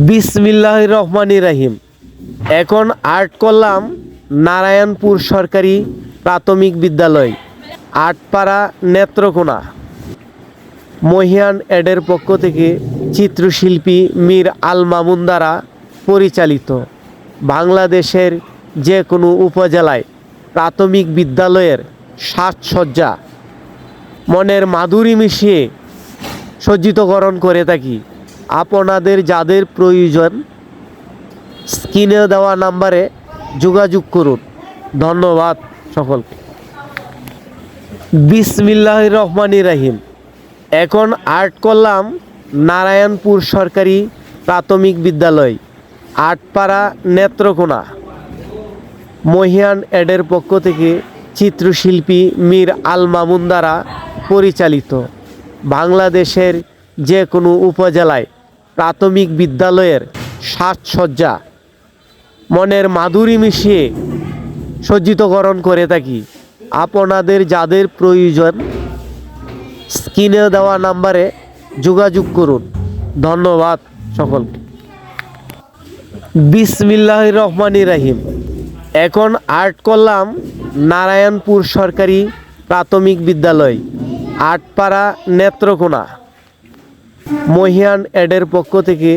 বিসমিল্লাহির রহমানির রহিম। এখন আর্ট করলাম নারায়ণপুর সরকারি প্রাথমিক বিদ্যালয়, আটপাড়া, নেত্রকোনা। মহিয়ান এডের পক্ষ থেকে চিত্রশিল্পী মীর আল মামুন দ্বারা পরিচালিত। বাংলাদেশের যে কোনো উপজেলায় প্রাথমিক বিদ্যালয়ের সাজসজ্জা মনের মাধুরী মিশিয়ে সজ্জিতকরণ করে থাকি। আপনাদের যাদের প্রয়োজন স্ক্রিনে দেওয়া নাম্বারে যোগাযোগ করুন। ধন্যবাদ সকলকে। বিসমিল্লাহির রহমানির রহিম। এখন আর্ট করলাম নারায়ণপুর সরকারি প্রাথমিক বিদ্যালয়, আটপাড়া, নেত্রকোনা। মহিয়ান এডের পক্ষ থেকে চিত্রশিল্পী মীর আল মামুন দ্বারা পরিচালিত। বাংলাদেশের যে কোনো উপজেলায় প্রাথমিক বিদ্যালয়ের সাজসজ্জা মনের মাধুরী মিশিয়ে সজ্জিতকরণ করে থাকি। আপনাদের যাদের প্রয়োজন স্ক্রিনে দেওয়া নাম্বারে যোগাযোগ করুন। ধন্যবাদ সকলকে। বিসমিল্লাহির রহমানির রহিম। এখন আর্ট করলাম নারায়ণপুর সরকারি প্রাথমিক বিদ্যালয়, আটপাড়া, নেত্রকোনা। মহিয়ান এডের পক্ষ থেকে